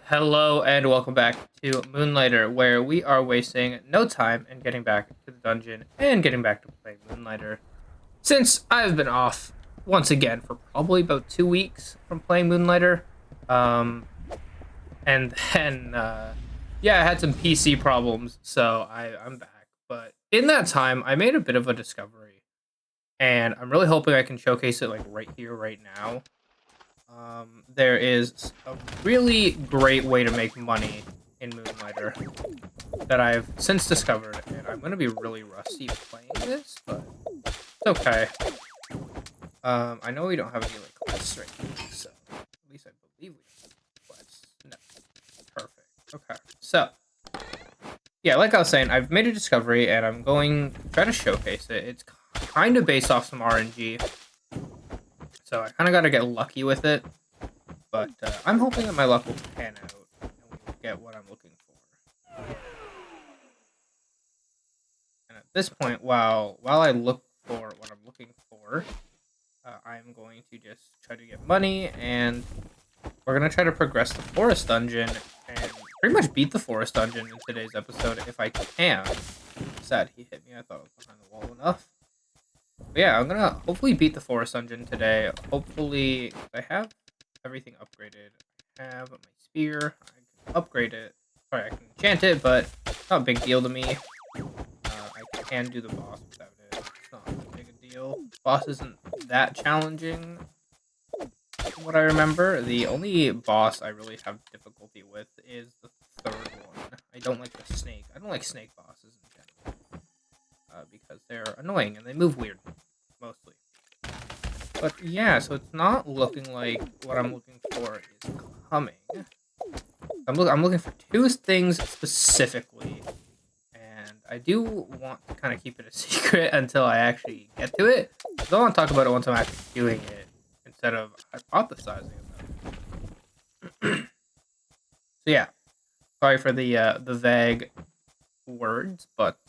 Hello and welcome back to Moonlighter, where we are wasting no time in getting back to the dungeon and getting back to playing Moonlighter. Since I've been off once again for probably about 2 weeks from playing Moonlighter, um, and then yeah, I had some PC problems, so I'm back. But in that time, I made a bit of a discovery, and I'm really hoping I can showcase it like right here, right now. There is a really great way to make money in Moonlighter that I've since discovered, and I'm gonna be really rusty playing this, but it's okay. I know we don't have any like quests right now, so at least I believe we have quests. No, perfect. Okay, so yeah, like I was saying, I've made a discovery, and I'm going to try to showcase it. It's kind of based off some RNG, so I kind of got to get lucky with it. But I'm hoping that my luck will pan out and we will get what I'm looking for. And at this point, while I look for what I'm looking for, I'm going to just try to get money, and we're gonna try to progress the forest dungeon and pretty much beat the forest dungeon in today's episode if I can. Sad he hit me. I thought I was behind the wall enough. But yeah, I'm gonna hopefully beat the forest dungeon today. Hopefully, I have everything upgraded. I have my spear. I can upgrade it. Sorry, I can enchant it, but it's not a big deal to me. I can do the boss without it. It's not that big a deal. Boss isn't that challenging, from what I remember. The only boss I really have difficulty with is the third one. I don't like the snake. I don't like snake bosses in general. Because they're annoying and they move weird, mostly. But yeah, so it's not looking like what I'm looking for is coming. I'm looking for two things specifically, and I do want to kind of keep it a secret until I actually get to it. I don't want to talk about it once I'm actually doing it, instead of hypothesizing about it. So yeah, sorry for the vague words, but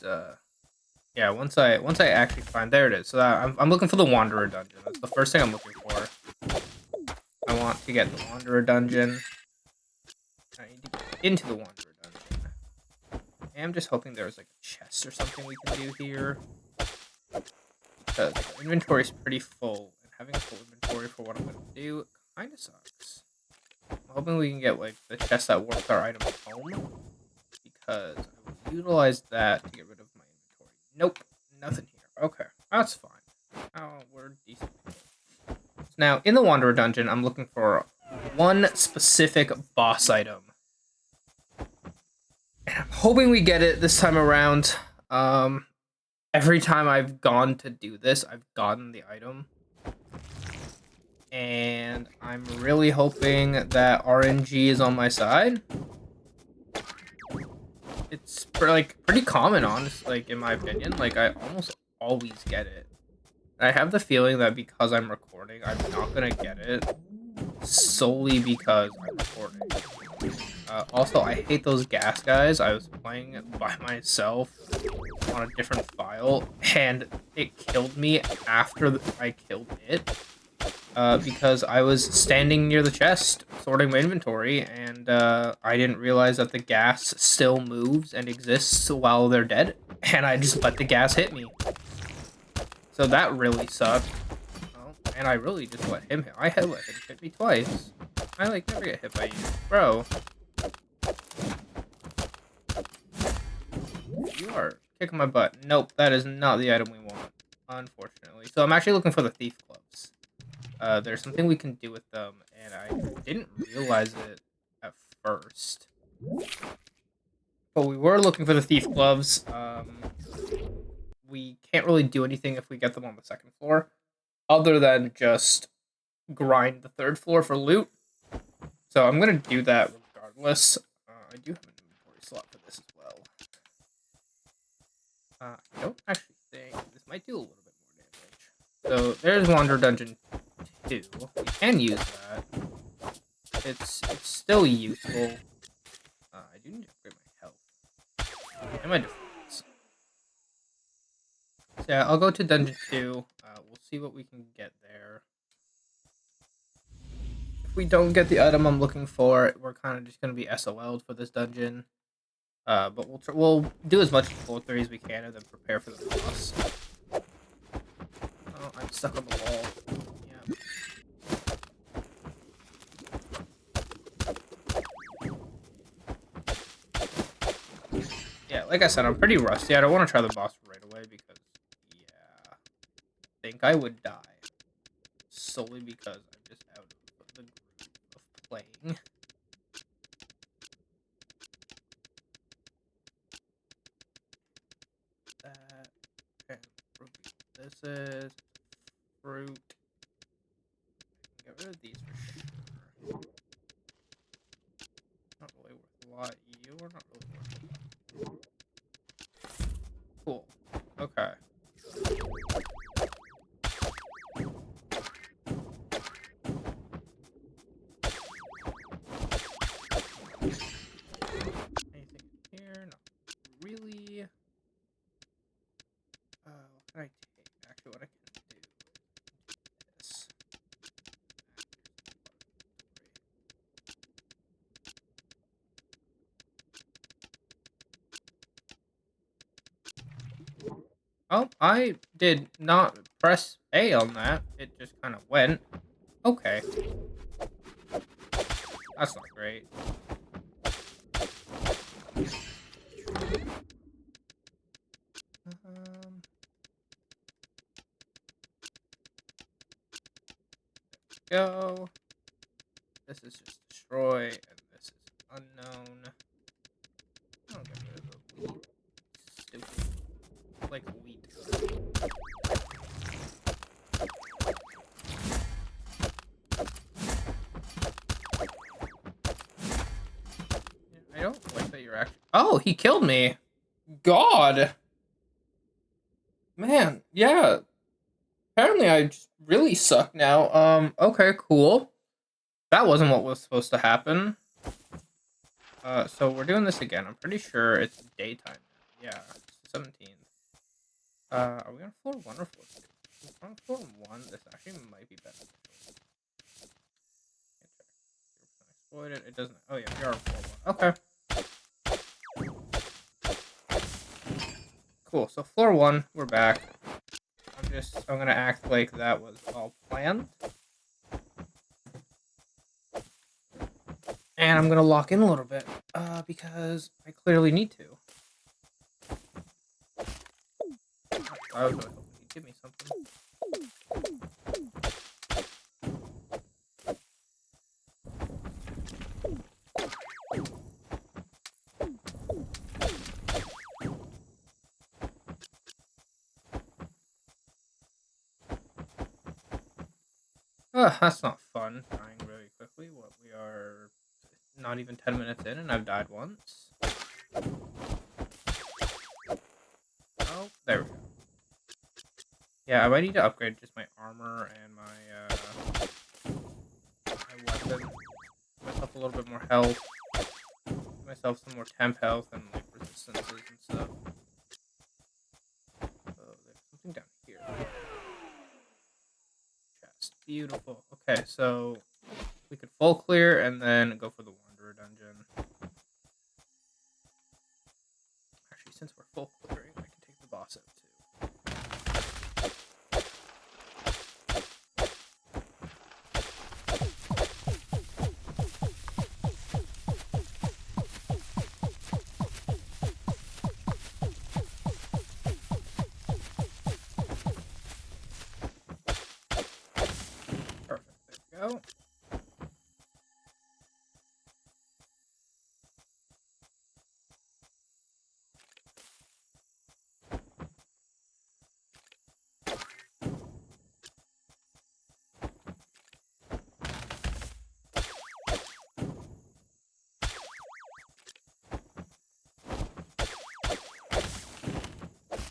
yeah, once I actually find, there it is. So I'm looking for the Wanderer dungeon. That's the first thing I'm looking for. I want to get the Wanderer dungeon. I need to get into the Wanderer dungeon. I am just hoping there's like a chest or something we can do here, because the inventory is pretty full, and having a full inventory for what I'm gonna do kind of sucks. I'm hoping we can get like the chest that works our item home, because I will utilize that to get rid of my inventory. Nope, nothing here. Okay, that's fine. Oh, we're decent. Now, in the Wanderer dungeon, I'm looking for one specific boss item. I'm hoping we get it this time around. Every time I've gone to do this, I've gotten the item. And I'm really hoping that RNG is on my side. It's pretty common, honestly, like, in my opinion. Like, I almost always get it. I have the feeling that because I'm recording, I'm not gonna get it solely because I'm recording. Also, I hate those gas guys. I was playing by myself on a different file, and it killed me after I killed it. Because I was standing near the chest, sorting my inventory, and I didn't realize that the gas still moves and exists while they're dead, and I just let the gas hit me. So that really sucked. Oh, and I really just let him hit. I had let him hit me twice. I like never get hit by you, bro. You are kicking my butt. Nope, that is not the item we want, unfortunately. So I'm actually looking for the thief gloves. There's something we can do with them, and I didn't realize it at first. But we were looking for the thief gloves. We can't really do anything if we get them on the second floor, other than just grind the third floor for loot. So I'm gonna do that regardless. I do have an inventory slot for this as well. I don't actually think this might do a little bit more damage. So there's Wander Dungeon 2. We can use that. It's still useful. I do need to upgrade my health and my defense. So yeah, I'll go to Dungeon 2. We'll see what we can get there. If we don't get the item I'm looking for, we're kind of just gonna be SOL'd for this dungeon. But we'll do as much floor 3 as we can and then prepare for the boss. Oh, I'm stuck on the wall. Yeah. Yeah, like I said, I'm pretty rusty. I don't want to try the boss right away because, yeah, I think I would die. Solely because I'm just out of the groove of playing. That, and this is fruit. Get rid of these for sure. Not really worth a lot. You are not really worth a lot. Cool. Okay. Anything here? Not really. What can I take? Actually, what I can do is this. Oh, I did not press A on that. It just kind of went. Okay. That's not great. Go. This is just destroy, and this is unknown. I'll get rid of the wheat. Stupid. Like wheat. I don't like that you're actually. Oh, he killed me. God. Man, yeah. Apparently I just really suck now. Okay, cool. That wasn't what was supposed to happen. So we're doing this again. I'm pretty sure it's daytime now. Yeah, 17th. Are we on floor 1 or floor 2? If we're on floor 1, this actually might be better. Exploited. It doesn't. Oh yeah, we are on floor 1. Okay. Cool. So floor 1, we're back. I'm gonna act like that was all planned. And I'm gonna lock in a little bit, because I clearly need to. I was really hoping you'd give me something. That's not fun, dying really quickly. What, we are not even 10 minutes in and I've died once. Oh, there we go. Yeah, I might need to upgrade just my armor and my weapon. Give myself a little bit more health. Give myself some more temp health and like resistances and stuff. Oh, there's something down here. Chest. Beautiful. Okay, so we could full clear and then go for the Wanderer dungeon. Actually, since we're full clearing, I can take the boss out too. Perfect. There we go.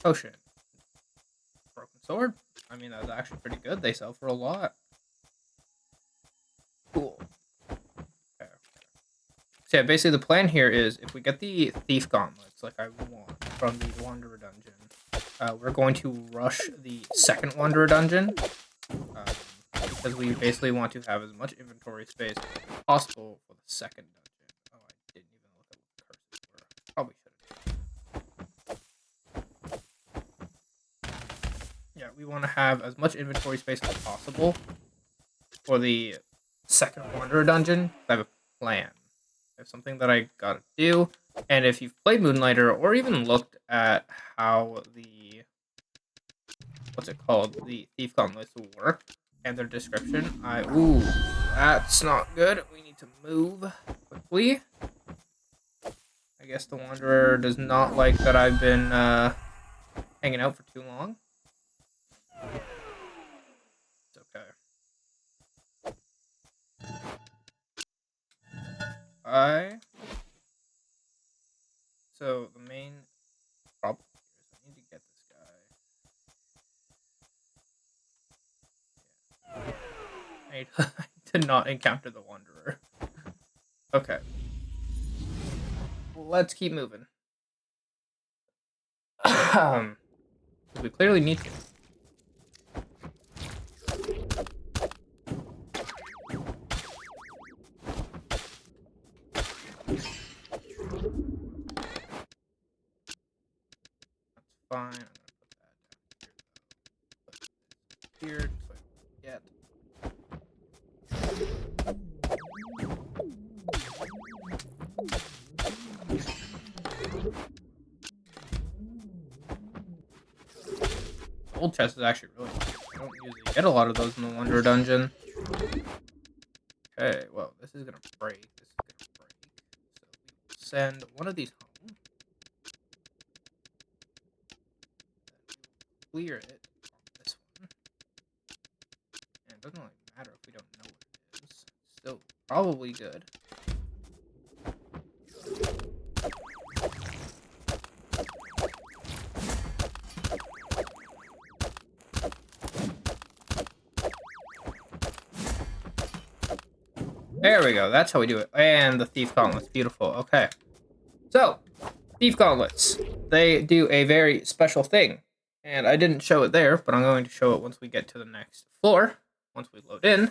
Potion. Broken sword. I mean, that's actually pretty good. They sell for a lot. Cool. Okay. So yeah, basically the plan here is if we get the Thief Gauntlets, like I want, from the Wanderer dungeon, we're going to rush the second Wanderer dungeon. because we basically want to have as much inventory space as possible for the second dungeon. Oh, I didn't even look at what the curses were. Probably should have. Yeah, we want to have as much inventory space as possible for the second Wanderer dungeon. I have a plan. I have something that I gotta do. And if you've played Moonlighter or even looked at how the what's it called? The Thief Gauntlets work and their description. Ooh, that's not good. We need to move quickly. I guess the Wanderer does not like that I've been hanging out for too long. It's okay. So the main problem here is I need to get this guy. Yeah. I need to not encounter the Wanderer. Okay. Let's keep moving. We clearly need to. Fine. I'm gonna put that down here. Just so I don't forget. Old chest is actually really nice. I don't usually get a lot of those in the Wanderer dungeon. Okay, well, this is gonna break. So we send one of these home. Clear it on this one. And it doesn't really matter if we don't know what it is. Still probably good. There we go. That's how we do it. And the Thief Gauntlets. Beautiful. Okay. So, Thief Gauntlets. They do a very special thing. And I didn't show it there, but I'm going to show it once we get to the next floor. Once we load in.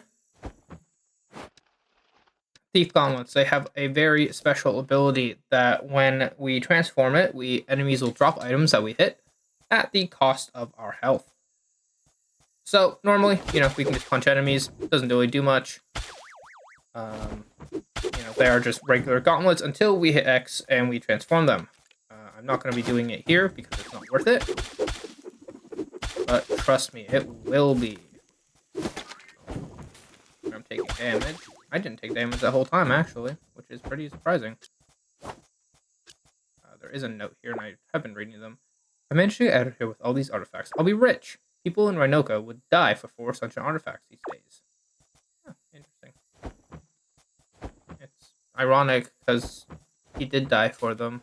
Thief Gauntlets. They have a very special ability that when we transform it, enemies will drop items that we hit at the cost of our health. So, normally, we can just punch enemies. Doesn't really do much. They are just regular gauntlets until we hit X and we transform them. I'm not going to be doing it here because it's not worth it. But trust me, it will be. I'm taking damage. I didn't take damage that whole time, actually, which is pretty surprising. There is a note here, and I have been reading them. I managed to get out of here with all these artifacts. I'll be rich. People in Rhinoka would die for 4 such artifacts these days. Huh, interesting. It's ironic because he did die for them.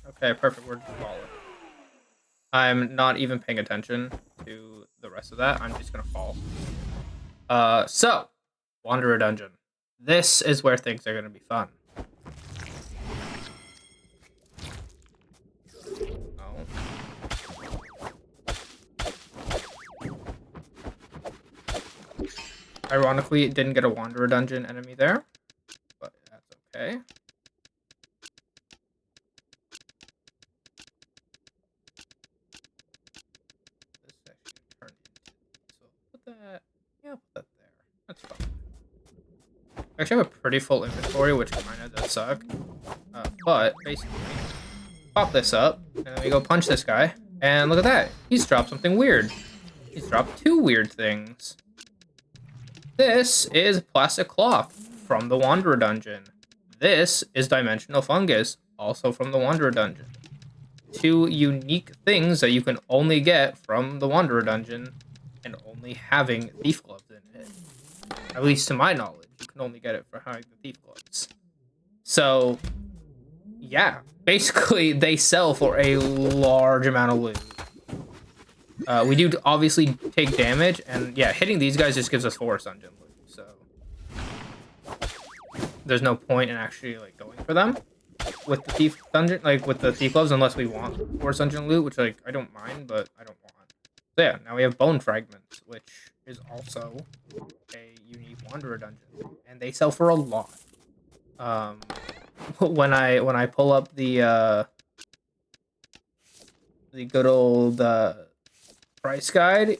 Okay, perfect. We're just falling. I'm not even paying attention to the rest of that. I'm just gonna fall. So, Wanderer Dungeon. This is where things are gonna be fun. Ironically, it didn't get a Wanderer Dungeon enemy there, but that's okay. This actually turned into, so put that, put that there. That's fine. I actually have a pretty full inventory, which kind of does suck. But basically, pop this up, and then we go punch this guy, and look at that. He's dropped something weird. He's dropped 2 weird things. This is plastic cloth from the Wanderer Dungeon. This is dimensional fungus, also from the Wanderer Dungeon. 2 unique things that you can only get from the Wanderer Dungeon, and only having thief gloves in it. At least to my knowledge, you can only get it for having the thief gloves. So, yeah, basically they sell for a large amount of loot. We do obviously take damage, and yeah, hitting these guys just gives us forest dungeon loot, so there's no point in actually going for them. with the thief dungeon, like with the thief gloves, unless we want forest dungeon loot, which like I don't mind, but I don't want. So yeah, now we have bone fragments, which is also a unique wanderer dungeon, and they sell for a lot. When I pull up the good old price guide,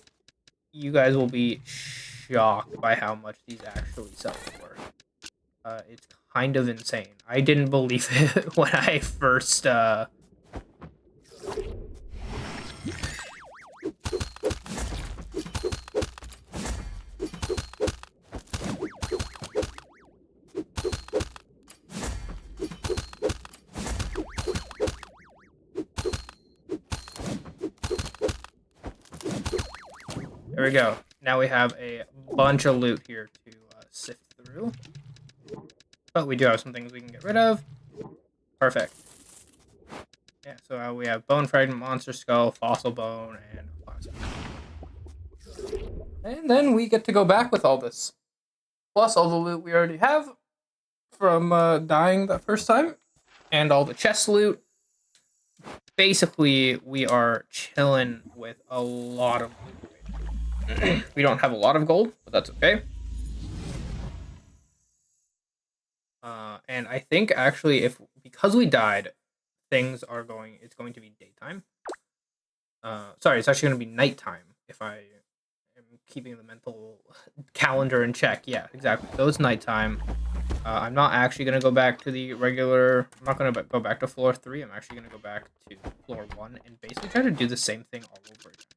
you guys will be shocked by how much these actually sell for. It's kind of insane. I didn't believe it when I first There we go. Now we have a bunch of loot here to sift through. But we do have some things we can get rid of. Perfect. Yeah, so we have bone fragment, monster skull, fossil bone, and plasma. And then we get to go back with all this. Plus all the loot we already have from dying that first time. And all the chest loot. Basically, we are chilling with a lot of loot. We don't have a lot of gold, but that's okay. And I think actually, because we died, it's going to be daytime. Sorry, it's actually going to be nighttime if I am keeping the mental calendar in check. Yeah, exactly. So it's nighttime. I'm not actually going to go back to the regular. I'm not going to go back to floor 3. I'm actually going to go back to floor 1 and basically try to do the same thing all over again.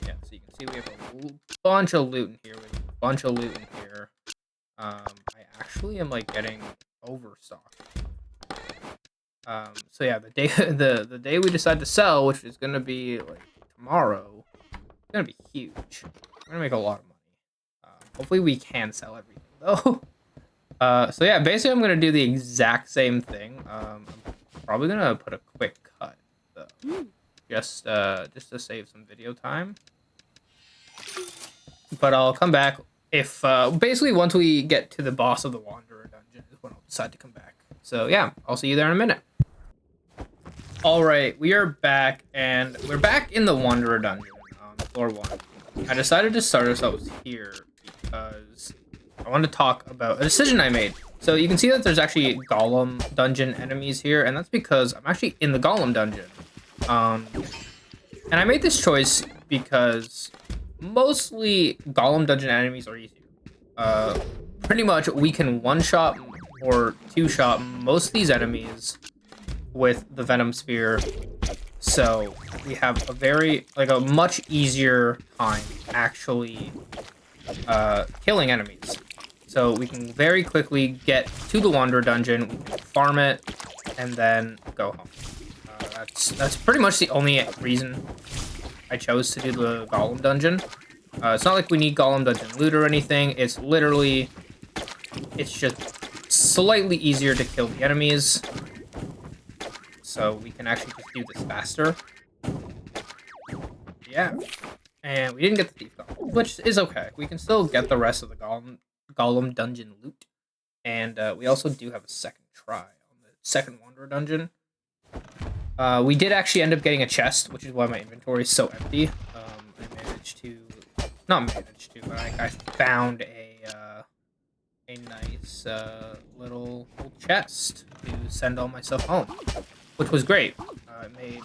Yeah, so you can see we have a bunch of loot in here. We have a bunch of loot in here. I actually am like getting overstocked. So yeah, the day the day we decide to sell, which is gonna be like tomorrow, it's gonna be huge. We're gonna make a lot of money. Hopefully we can sell everything though. So yeah, basically I'm gonna do the exact same thing. I'm probably gonna put a quick cut though, just to save some video time. But I'll come back if basically once we get to the boss of the Wanderer dungeon is when I'll decide to come back. So yeah, I'll see you there in a minute. All right, we are back, and we're back in the Wanderer dungeon on floor 1. I decided to start ourselves here because I want to talk about a decision I made. So you can see that there's actually Golem dungeon enemies here, and that's because I'm actually in the Golem dungeon. And I made this choice because mostly Golem dungeon enemies are easier. Pretty much we can one-shot or two-shot most of these enemies with the Venom Spear. So we have a much easier time actually killing enemies. So we can very quickly get to the Wanderer dungeon, we can farm it, and then go home. That's pretty much the only reason I chose to do the Golem dungeon. It's not like we need Golem dungeon loot or anything. It's just slightly easier to kill the enemies. So we can actually just do this faster. Yeah. And we didn't get the Thief Golem, which is okay. We can still get the rest of the Golem dungeon loot. And we also do have a second try on the second Wanderer dungeon. We did actually end up getting a chest, which is why my inventory is so empty. But I found a nice little chest to send all my stuff home, which was great. It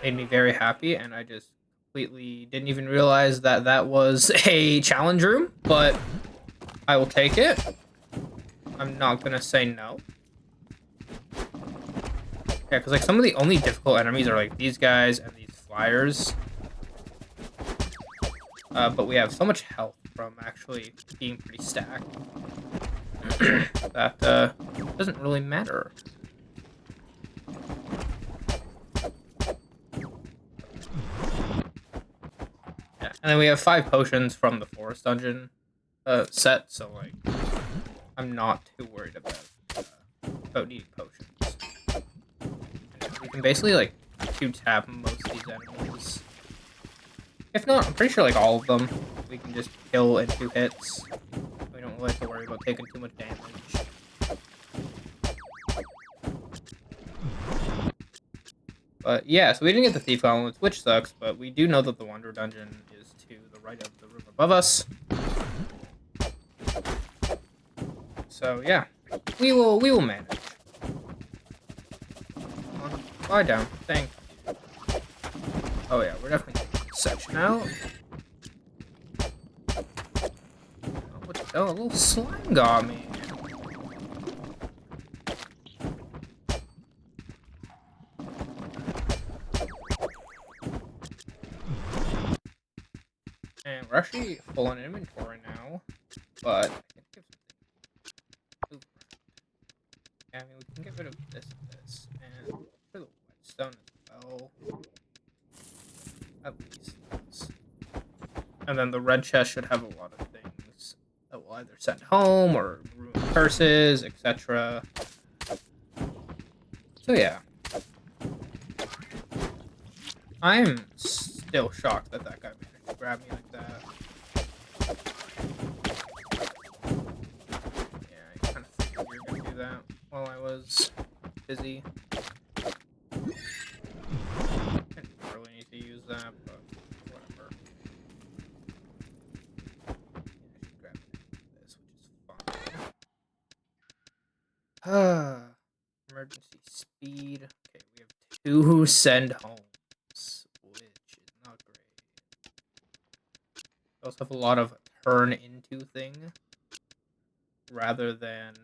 made me very happy, and I just completely didn't even realize that was a challenge room, but I will take it. I'm not gonna say no. Yeah, because like some of the only difficult enemies are like these guys and these flyers. But we have so much health from actually being pretty stacked that doesn't really matter. Yeah, and then we have 5 potions from the forest dungeon set, so like I'm not too worried about needing potions. And we can basically like 2-tap most of these enemies. If not, I'm pretty sure like all of them we can just kill in 2 hits. We don't don't like to worry about taking too much damage. But yeah, so we didn't get the Thief Gauntlets, which sucks, but we do know that the Wanderer Dungeon is to the right of the room above us. So yeah, we will manage. Lie down. Thank you. Oh yeah, we're definitely taking this section out. Oh, what the hell? A little slime got me. And we're actually full on inventory now, but I can give something. Ooh. Yeah, I mean, we can get rid of this and this, and for the whetstone as well. At least this. And then the red chest should have a lot of things that will either send home or ruin curses, etc. So yeah. I'm still shocked that that guy managed to grab me like that. Yeah, I kind of figured you were gonna do that while I was busy. I didn't really need to use that, but whatever. Yeah, I should grab this, which is fine. Emergency speed. Okay, we have 2 send homes, which is not great. We also have a lot of turn into thing rather than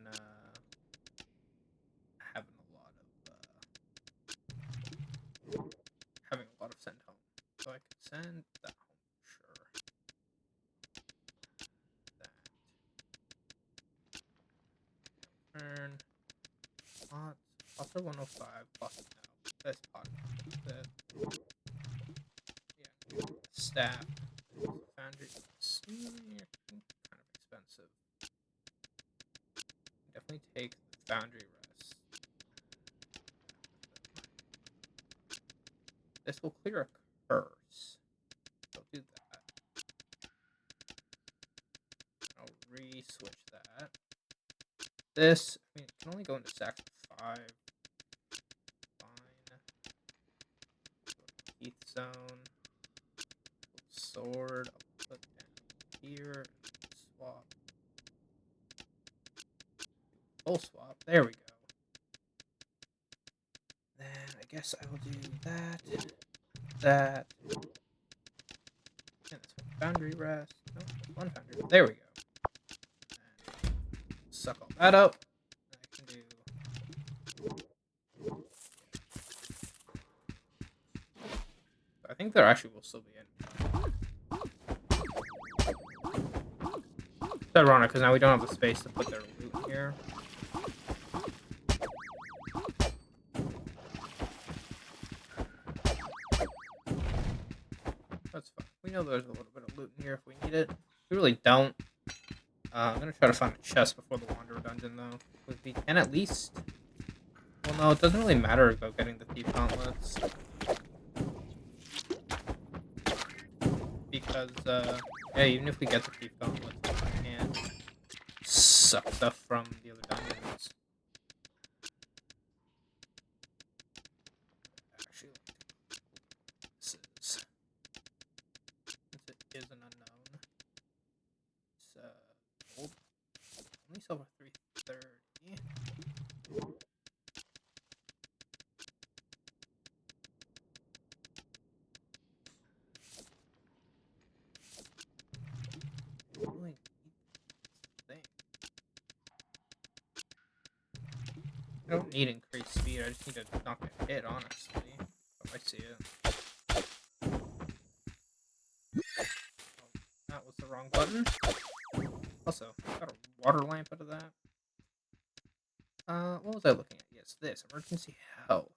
having a lot of send home. So I can send that home, sure. That. Turn. Pots are 105. Pots now. This pot. That. Yeah. Staff. Foundry. Kind of expensive. Definitely take the foundry rest. This will clear a curse. I'll do that. I'll re-switch that. This, I mean, it can only go into stacks of 5. Fine. Teeth zone. Sword. I'll put down here. Swap. Full swap. There we go. Then I guess I will do that. That. And this one. Foundry rest. No, one foundry. There we go. And suck all that up. I can do. I think there actually will still be in. It's ironic because now we don't have the space to put their loot here. That's fine. We know there's a little bit of loot in here if we need it. We really don't. I'm gonna try to find a chest before the Wanderer Dungeon though. If we can at least. Well, no, it doesn't really matter about getting the Thief Gauntlets. Because, yeah, even if we get the Thief Gauntlets, we can't suck stuff from the other dungeons. Actually, this is. Since it is an unknown. It's, gold. Only silver 330. Really thing. I don't need increased speed, I just need to not get hit, honestly. If I see it. Oh, that was the wrong button. Also, got a water lamp out of that. What was I looking at? Yes, this. Emergency health.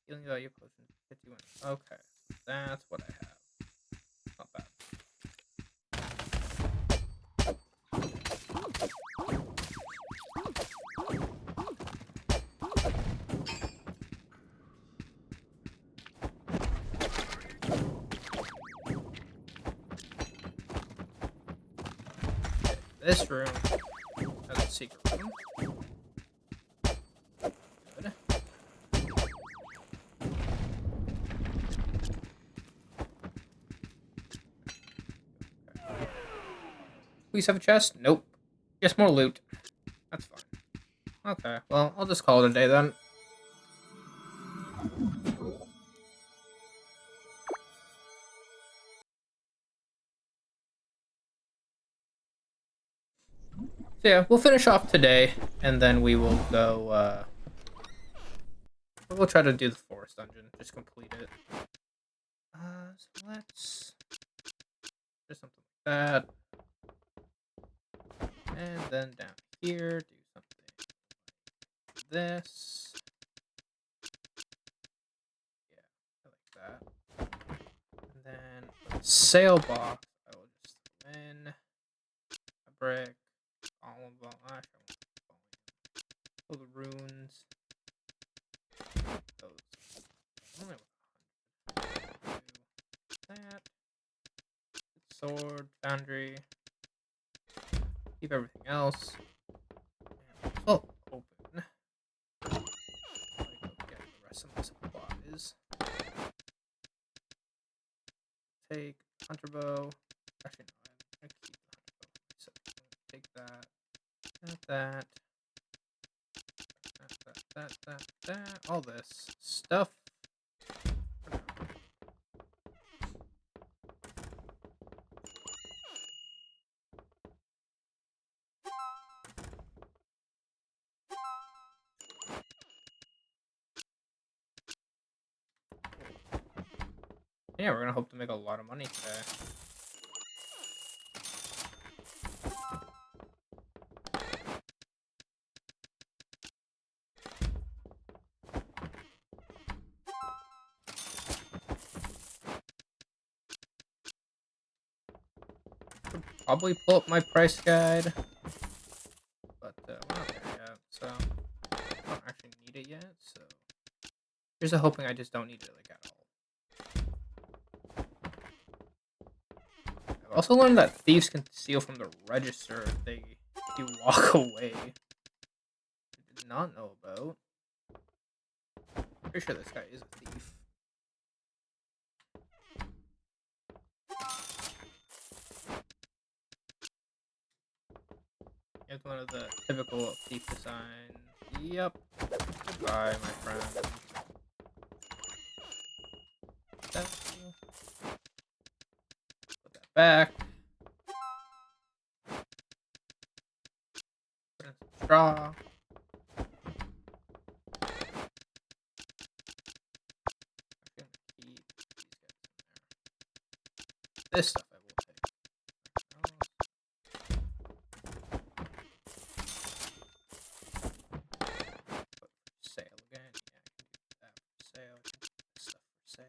Healing value potion 51. Okay, that's what I have. Not bad. This room. That's a secret room. Good. Please have a chest? Nope. Just more loot. That's fine. Okay, well, I'll just call it a day then. So yeah, we'll finish off today, and then we will go, we'll try to do the forest dungeon. Just complete it. So let's do something like that. And then down here, do something like this. Yeah, I like that. And then for the sail box, I will just throw in a brick, all of them. Actually, I won't all the runes. Those. Only with 100. That. Sword, foundry. Keep everything else. And oh, open. Let me go get the rest of my supplies. Take hunter bow. Actually, no, I'm gonna keep the hunter bow. So take that. That. All this stuff. Yeah, we're gonna hope to make a lot of money today. Could probably pull up my price guide, but we're not there yet, so I don't actually need it yet. So here's a hoping I just don't need it like at all. I've also learned that thieves can steal from the register if you walk away. I did not know about. Pretty sure this guy is a thief. It's one of the typical thief designs. Yep. Goodbye, my friend. Put that back. Put in some straw. Keep these guys in there. This stuff I will take. Put for sale again. Yeah, I can do that for sale. I can do this stuff for sale.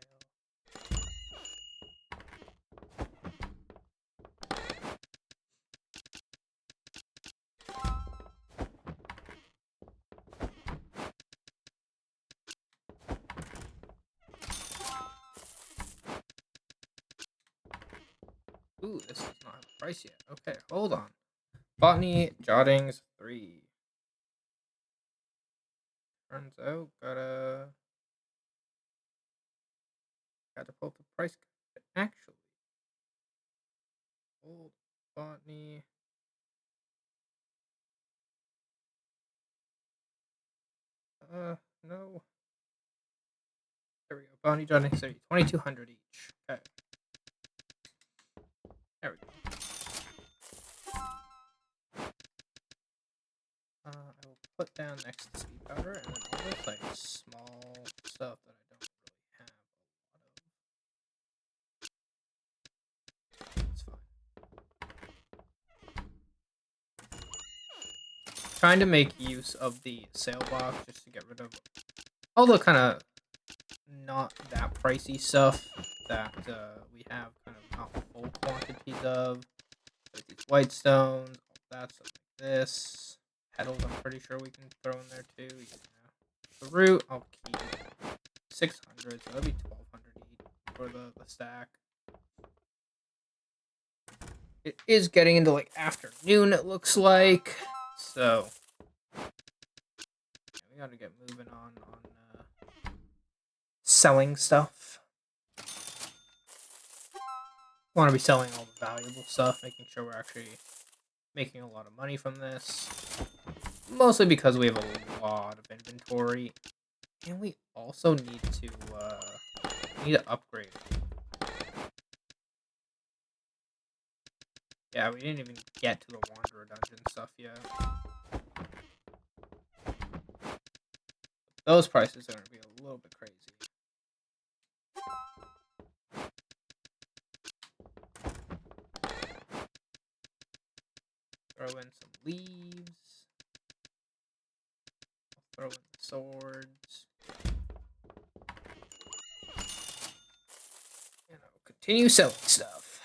Ooh, this does not have a price yet. Okay, hold on. Botany Jottings 3. Turns out, gotta pull up the price guide. Actually, old botany. No. There we go. Botany Jottings 3. 2,200 each. Okay. There we go. I will put down next to speed powder, and then all this like small stuff that I don't really have a lot of. It's fine. Trying to make use of the sale box just to get rid of all the kind of not that pricey stuff that we have kind of not full quantities of. Like these white stones, all that stuff like this. Petals, I'm pretty sure we can throw in there too. Yeah. The root, I'll keep 600, so that'll be 1,200 each for the stack. It is getting into like afternoon, it looks like. So yeah, we gotta get moving on selling stuff. Want to be selling all the valuable stuff, making sure we're actually making a lot of money from this. Mostly because we have a lot of inventory, and we also need to upgrade. Yeah, we didn't even get to the Wanderer dungeon stuff yet. Those prices are gonna be a little bit crazy. Throw in some leaves. Throw in the swords. And I'll continue selling stuff.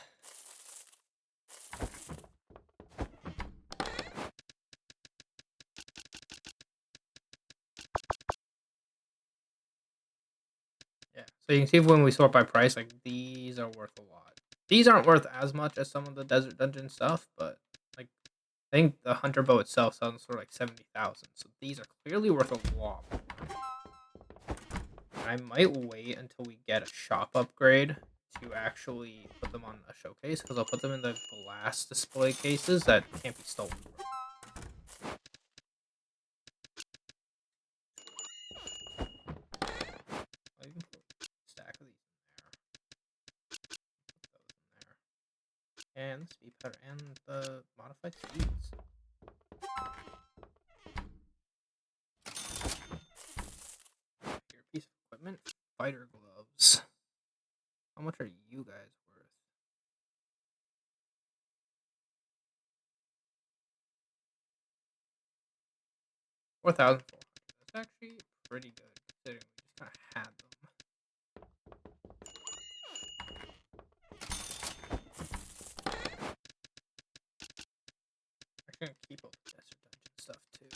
Yeah, so you can see when we sort by price, like these are worth a lot. These aren't worth as much as some of the desert dungeon stuff, but like I think the hunter bow itself sells for like 70,000. So these are clearly worth a lot. I might wait until we get a shop upgrade to actually put them on a showcase, because I'll put them in the glass display cases that can't be stolen from. I'll even put a stack of these in there. Put those in there. And the speed powder and the modified speeds. Here, a piece of equipment. Fighter gloves. How much are you guys worth? 4,400. That's actually pretty good, considering we just kind of had them. I'm gonna keep all the desert dungeon stuff too.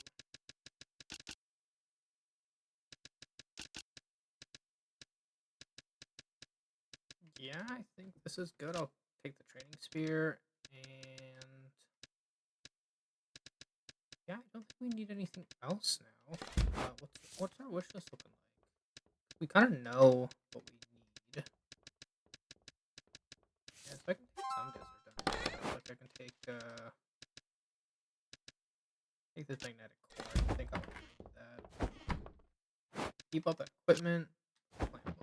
Yeah, I think this is good. I'll take the training spear, and yeah, I don't think we need anything else now. What's our wish list looking like? We kind of know what we need. Yeah, so I can take some desert dungeon stuff. Like I can take this magnetic core. I don't think I'll need that. Keep up that equipment. Plant flesh.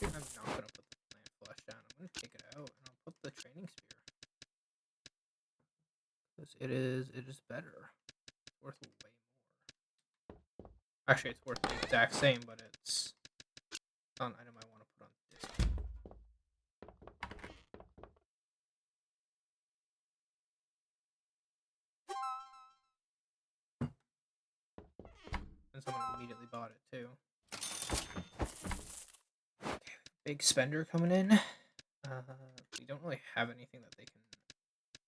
I'm not gonna put the plant flesh down. I'm gonna take it out and I'll put the training spear. Because it is better. It's worth way more. Actually, it's worth the exact same, but it's not an item I want to put on disc. And someone immediately bought it too. Okay, big spender coming in. We don't really have anything that they can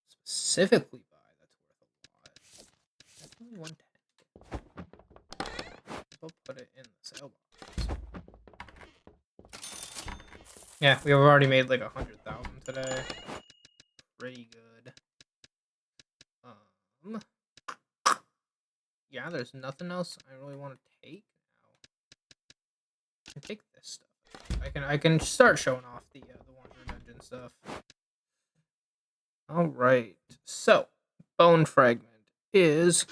specifically buy that's worth a lot. That's only 110. We'll put it in the sale box. Yeah, we've already made like 100,000 today. Pretty good. Yeah, there's nothing else I really want to take now. I can take this stuff. I can start showing off the Wanderer Dungeon stuff. All right. So, bone fragment is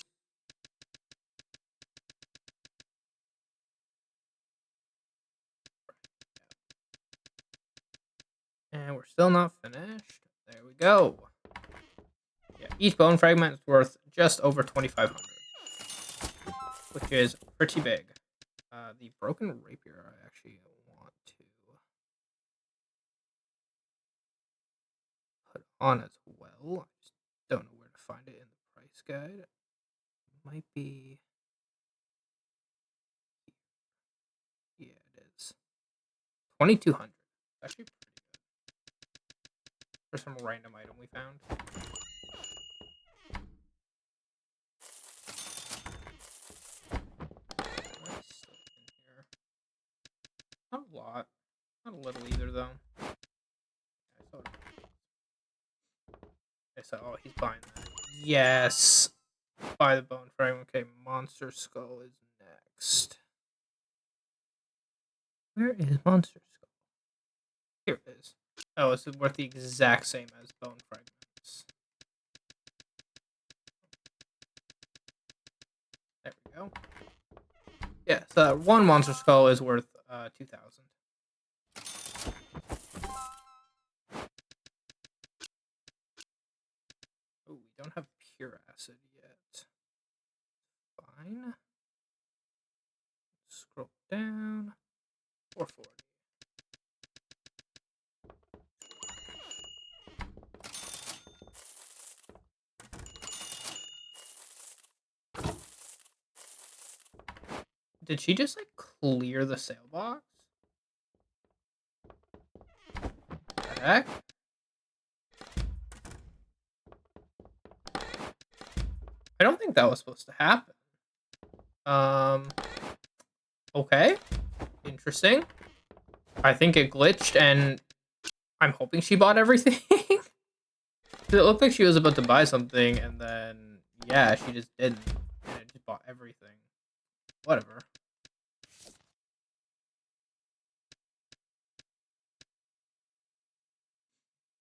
and we're still not finished. There we go. Yeah, each bone fragment is worth just over 2,500, which is pretty big. The broken rapier I actually want to put on as well. I just don't know where to find it in the price guide. It might be. Yeah, it is. 2,200. Actually pretty good. For some random item we found. What's still in here? Not a lot. Not a little either, though. I saw, oh, he's buying that. Yes. Buy the bone fragment. Okay, monster skull is next. Where is monster skull? Here it is. Oh, it's worth the exact same as bone fragments. There we go. Yeah, so one monster skull is worth 2,000. Oh, we don't have pure acid yet. Fine. Scroll down. 440. Did she just like clear the sale box? What the heck? I don't think that was supposed to happen. Okay. Interesting. I think it glitched, and I'm hoping she bought everything. It looked like she was about to buy something, and then, yeah, she just didn't. And it just bought everything. Whatever.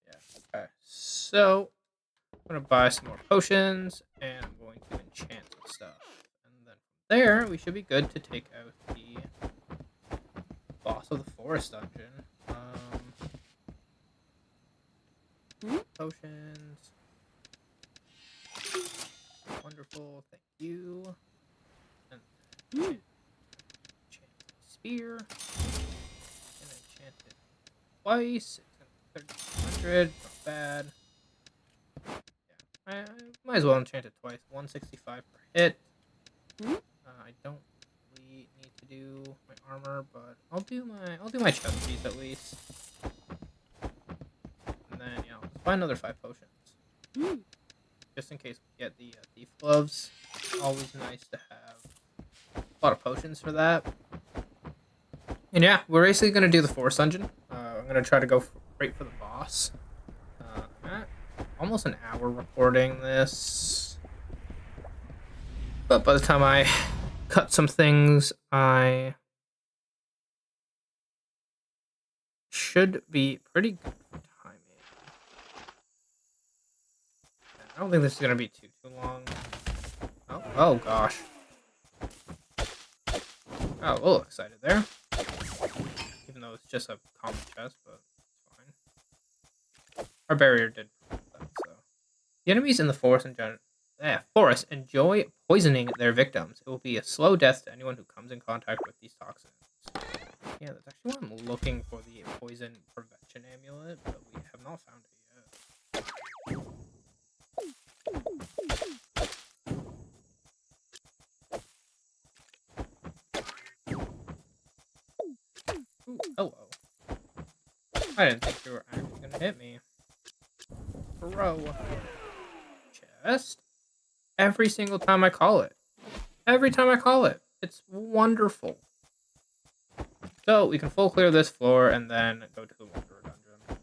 Yeah. Okay. So, I'm going to buy some more potions, and I'm going to enchant some stuff. And then from there, we should be good to take out the boss of the forest dungeon. Potions. Wonderful, thank you. And enchant spear. And enchant it twice. 1,300, not bad. Yeah, I might as well enchant it twice. 165 per hit. I don't really need to do my armor, but I'll do my chest piece at least. And then yeah, I'll buy another 5 potions. Just in case we get the thief gloves. Always nice to have a lot of potions for that. And yeah, we're basically gonna do the forest dungeon. I'm gonna try to go straight for the boss. I'm at almost an hour recording this, but by the time I cut some things, I should be pretty good for timing. I don't think this is gonna be too long. Oh gosh. Oh, a little excited there. Even though it's just a common chest, but it's fine. Our barrier did that, so. The enemies in the forest enjoy poisoning their victims. It will be a slow death to anyone who comes in contact with these toxins. Yeah, that's actually why I'm looking for the poison prevention amulet, but we have not found it yet. Ooh, hello. I didn't think you were actually gonna hit me. Bro. Chest. Every single time I call it. Every time I call it. It's wonderful. So we can full clear this floor and then go to the Wanderer dungeon.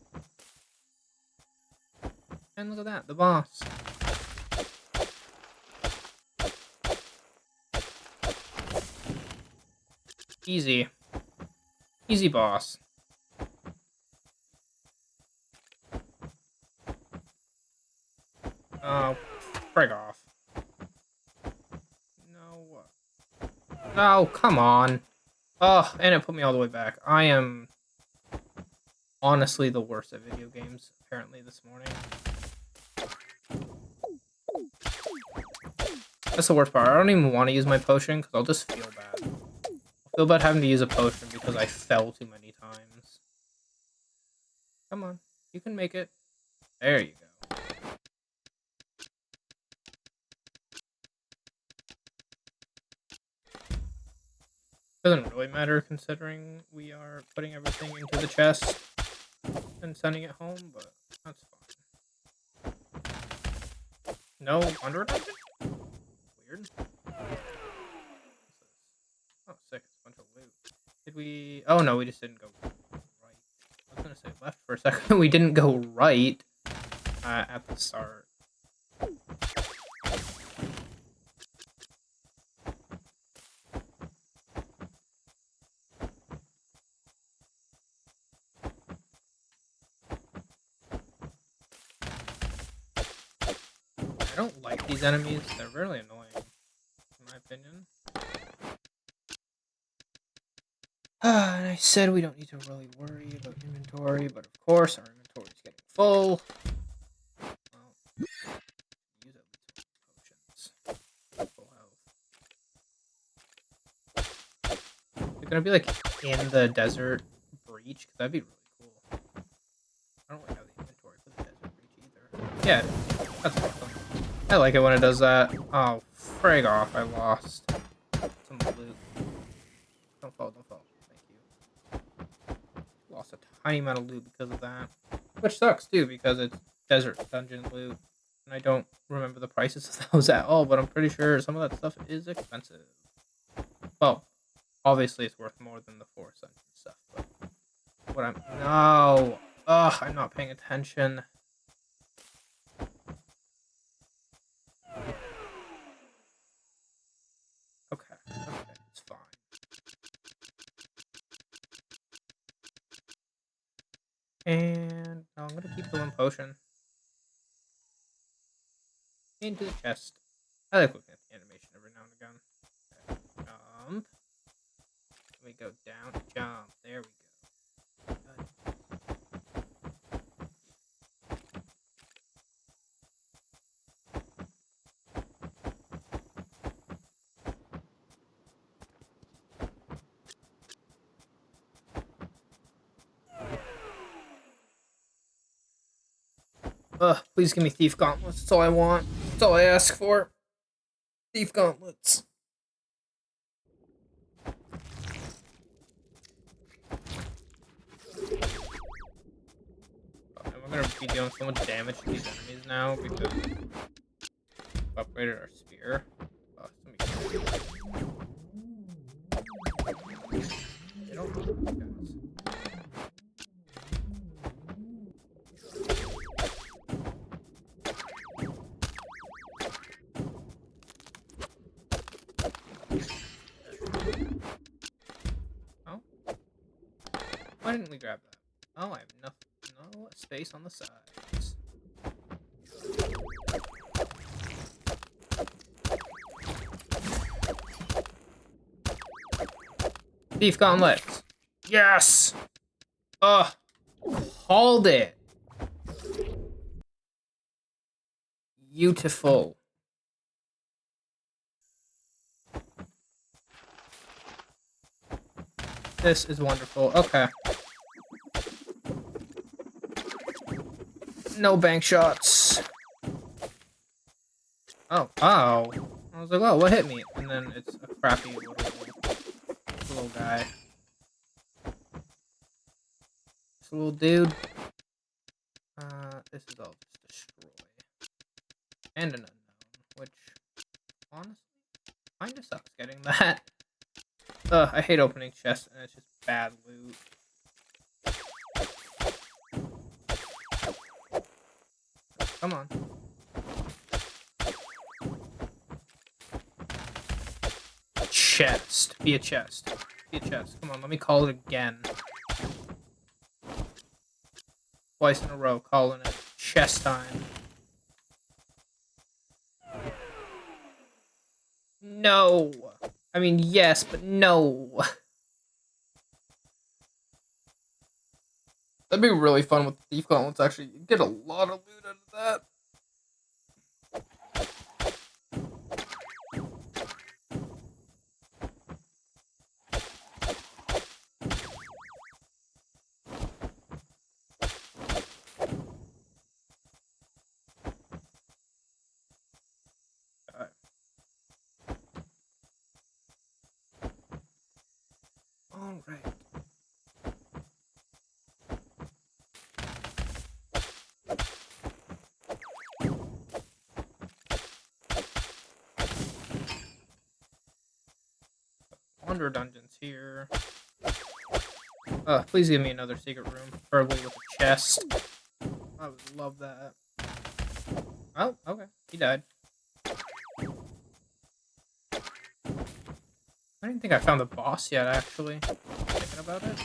And look at that, the boss. Easy. Easy boss. Oh, frig off. No. No, come on. Oh, and it put me all the way back. I am honestly the worst at video games, apparently, this morning. That's the worst part. I don't even want to use my potion, because I'll just feel bad. I'll feel bad having to use a potion because I fell too many times. Come on. You can make it. There you go. Doesn't really matter considering we are putting everything into the chest and sending it home, but that's fine. No Wanderer dungeon? Weird. Oh, sick. It's a bunch of loot. Did we... Oh, no, we just didn't go right. I was going to say left for a second. We didn't go right at the start. I don't like these enemies. They're really annoying, in my opinion. And I said we don't need to really worry about inventory, but of course our inventory is getting full. Well, use at least potions. Full health. They're gonna be like in the desert breach, because that'd be really cool. I don't really have the inventory for the desert breach either. Yeah, that's awesome. I like it when it does that. Oh, frig off! I lost some loot. Don't fall, don't fall. Thank you. Lost a tiny amount of loot because of that. Which sucks, too, because it's desert dungeon loot. And I don't remember the prices of those at all, but I'm pretty sure some of that stuff is expensive. Well, obviously it's worth more than the forest dungeon stuff, but what I'm... No! Ugh, I'm not paying attention. Okay, it's fine. And I'm gonna keep the one potion. Into the chest. I like looking at the animation every now and again. Okay, jump. We go down, jump. There we go. Ugh, please give me thief gauntlets. That's all I want. That's all I ask for. Thief gauntlets. And we're gonna be dealing so much damage to these enemies now because we upgraded our spear. Oh, it's gonna be they don't know these guys. Oh? Why didn't we grab that? Oh, I have no space on the sides. Thief gauntlets. Yes! Ugh. Hold it. Beautiful. This is wonderful. Okay. No bank shots. Oh. I was like, oh, what hit me? And then it's a crappy little guy. This little dude. This is all just destroy. And an unknown, which honestly kinda sucks getting that. I hate opening chests and it's just bad loot. Come on. Chest. Be a chest. Be a chest. Come on, let me call it again. Twice in a row, calling it chest time. No. I mean, yes, but no. That'd be really fun with the thief gauntlets, actually. You'd get a lot of loot out of that. Alright. Wonder dungeons here. Please give me another secret room, preferably with a chest. I would love that. Oh, okay. He died. I didn't think I found the boss yet, actually. Thinking about it.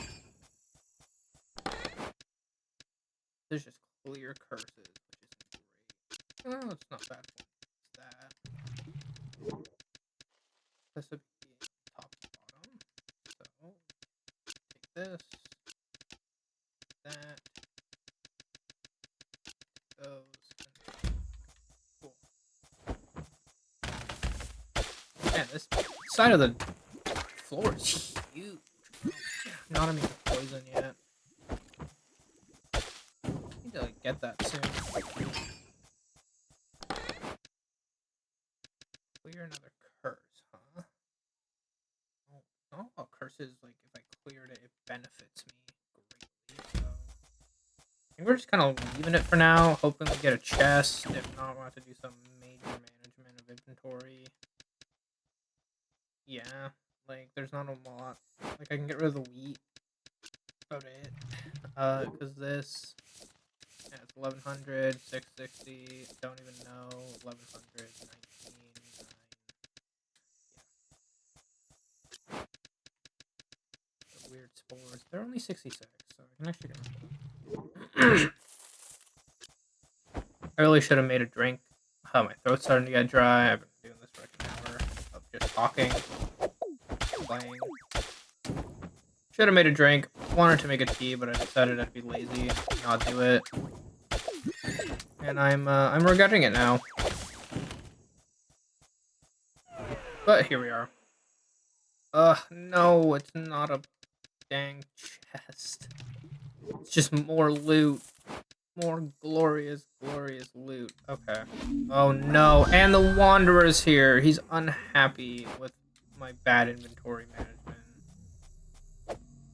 There's just clear curses, which isn't great. Oh, it's not bad. It's that. This would be top and bottom. So, take this. That. Those. Cool. Man, this side of the floor is huge. Not immune to poison yet. Need to like, get that soon. Clear another curse, huh? Oh, not all curses, like, if I cleared it, it benefits me greatly, so... I think we're just kind of leaving it for now, hoping we get a chest. If not, we'll have to do some major management of inventory. Yeah, like, there's not a lot. Like, I can get rid of the wheat. About it. Because this... Yeah, it's 1100, 660, don't even know, 1100, 19, 9. The weird spores. They're only 66, so I can actually get rid of them. I really should have made a drink. My throat's starting to get dry. I've been doing this for like an hour of just talking, playing. Should have made a drink. Wanted to make a tea, but I decided I'd be lazy and not do it. And I'm regretting it now. But here we are. No, it's not a dang chest. It's just more loot. More glorious, glorious loot. Okay. Oh no, and the Wanderer's here. He's unhappy with my bad inventory management.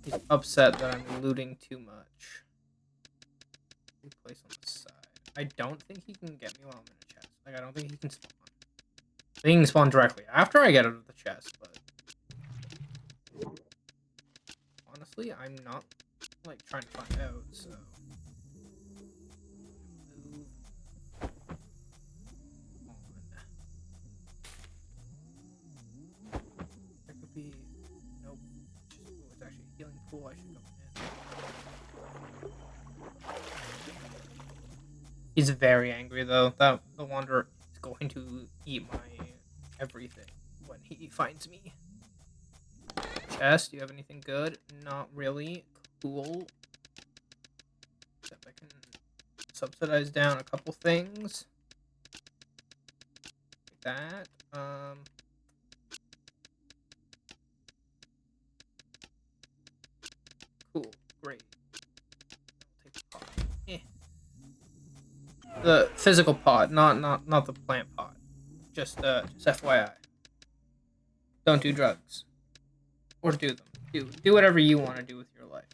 He's upset that I'm looting too much. Place on the side. I don't think he can get me while I'm in a chest. Like, I don't think he can spawn. I think he can spawn directly after I get out of the chest, but... Honestly, I'm not, like, trying to find out, so... Move on. There could be... Nope. Oh, it's actually a healing pool. I should go in. He's very angry, though. That the Wanderer is going to eat my everything when he finds me. Chest, do you have anything good? Not really. Cool. Except I can subsidize down a couple things. Like that. Cool. Great. I'll take the pot. The physical pot, not the plant pot. Just FYI. Don't do drugs. Or do them. Do whatever you want to do with your life.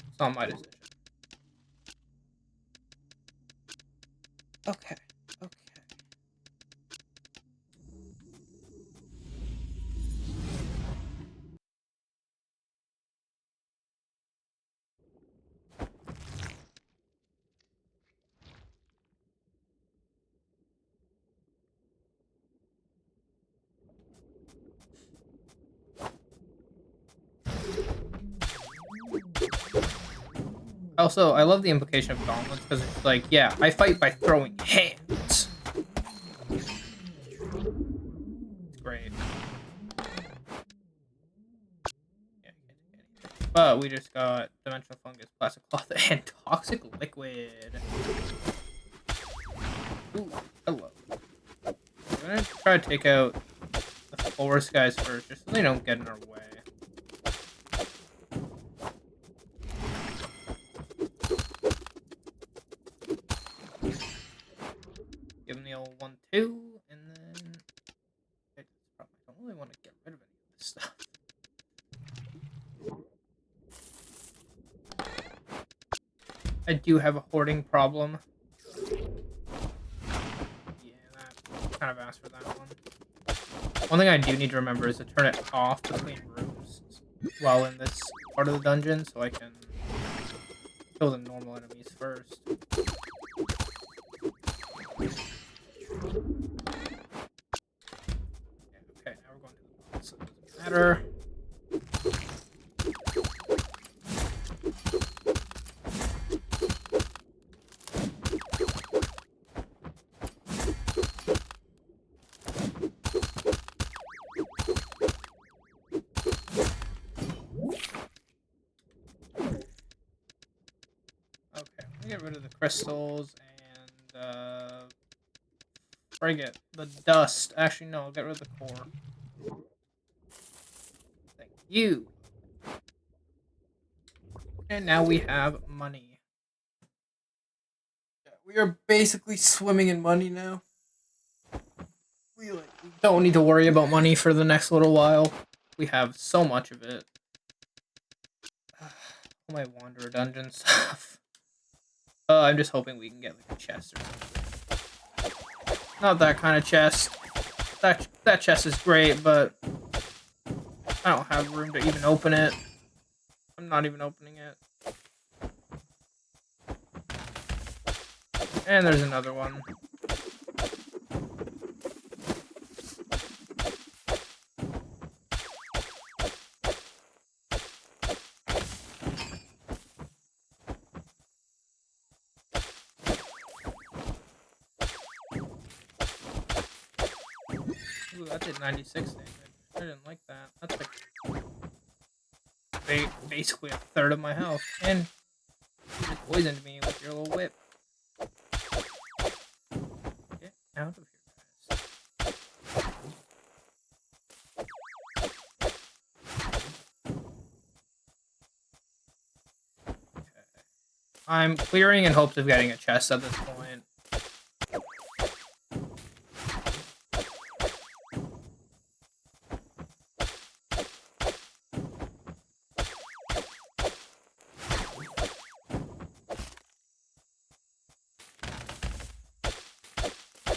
It's not my decision. Okay. Also, I love the implication of gauntlets because it's like, yeah, I fight by throwing hands. It's great. Yeah, but we just got dimensional fungus, plastic cloth, and toxic liquid. Ooh, hello. I'm gonna try to take out the forest guys first, just so they don't get in our way. Give them the old 1-2, and then... I don't really want to get rid of any of this stuff. I do have a hoarding problem. Yeah, that kind of asked for that one. One thing I do need to remember is to turn it off between rooms while in this part of the dungeon, so I can kill the normal enemies first. Okay, now we're going to the boss, so it doesn't matter. Okay, I'm gonna get rid of the crystals and frigate the dust. Actually, no, I'll get rid of the core. Thank you. And now we have money. Yeah, we are basically swimming in money now. We don't need to worry about money for the next little while. We have so much of it. All my Wanderer dungeon stuff. I'm just hoping we can get like a chest or something. Not that kind of chest. That chest is great, but I don't have room to even open it. I'm not even opening it. And there's another one. Ooh, that did 96 damage. I didn't like that. That's like basically a third of my health. And you just poisoned me with your little whip. Get out of here, guys. Okay. I'm clearing in hopes of getting a chest at this point.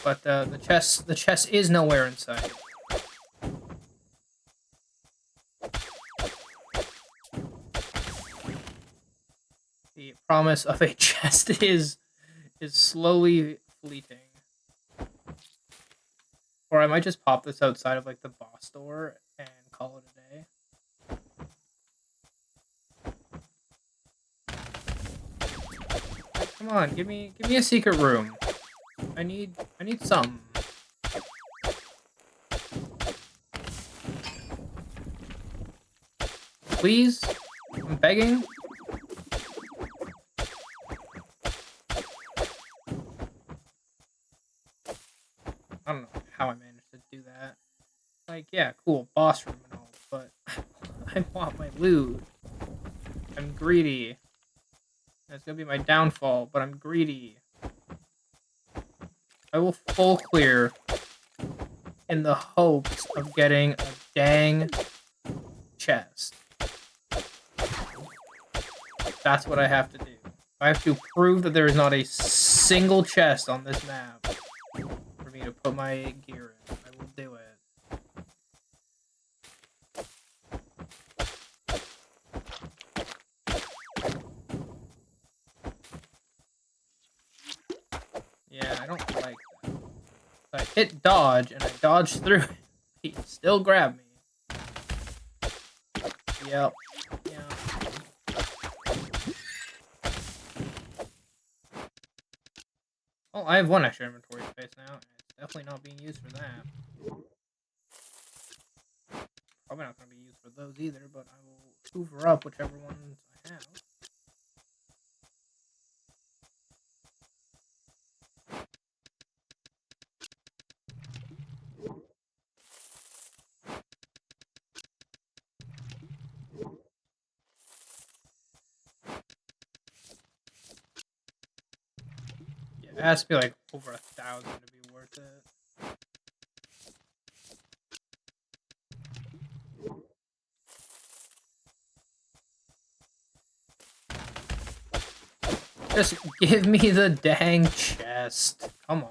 But the chest is nowhere in sight. The promise of a chest is slowly fleeting. Or I might just pop this outside of like the boss door and call it a day. Come on, give me a secret room. I need some. Please? I'm begging. I don't know how I managed to do that. Like, yeah, cool, boss room and all, but I want my loot. I'm greedy. That's gonna be my downfall, but I'm greedy. I will full clear in the hopes of getting a dang chest. That's what I have to do. I have to prove that there is not a single chest on this map for me to put my gear in. I will do it. Yeah, I don't like that. So I hit dodge, and I dodged through it. He still grabbed me. Yep. Yeah. Oh, I have one extra inventory space now, and it's definitely not being used for that. Probably not going to be used for those either, but I will hoover up whichever ones I have. Yeah, it has to be like over 1,000 to be worth it. Just give me the dang chest. Come on.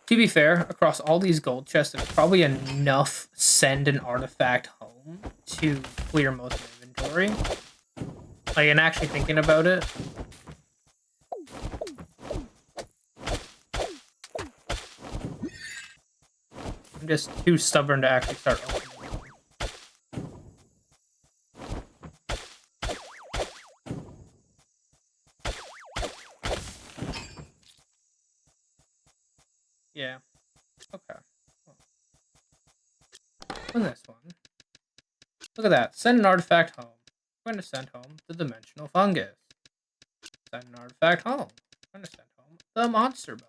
To be fair, across all these gold chests, there's probably enough send an artifact home home to clear most of my inventory. Like, and actually thinking about it, I'm just too stubborn to actually start opening them. Yeah. Okay. On this one. Look at that. Send an artifact home. I'm going to send home the dimensional fungus. Send an artifact home. I'm going to send home the monster bone.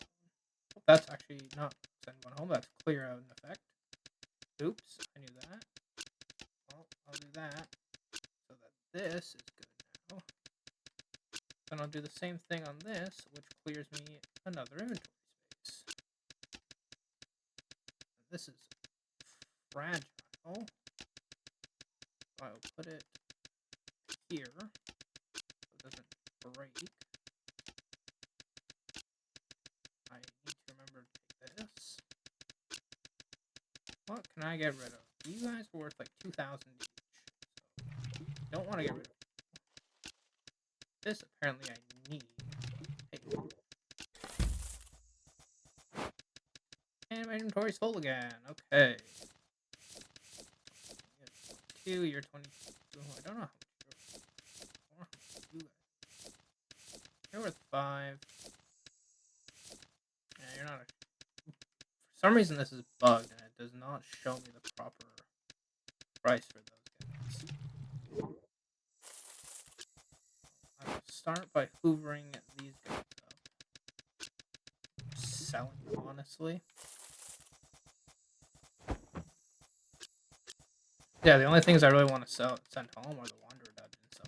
That's actually not send one home. That's clear out an effect. Oops. I knew that. Well, I'll do that. So that this is good now. Then I'll do the same thing on this, which clears me another inventory space. This is fragile. I'll put it here so it doesn't break. I need to remember to take this. What can I get rid of? You guys are worth like 2,000 each. So don't want to get rid of this. Apparently I need. So and my inventory's full again. Okay. You're 22. I don't know how much you're worth. You're worth 5. Yeah, you're not. For some reason, this is bugged and it does not show me the proper price for those guys. I will start by hoovering these guys up. Selling them, honestly. Yeah, the only things I really want to send home are the Wanderer Dungeon stuff.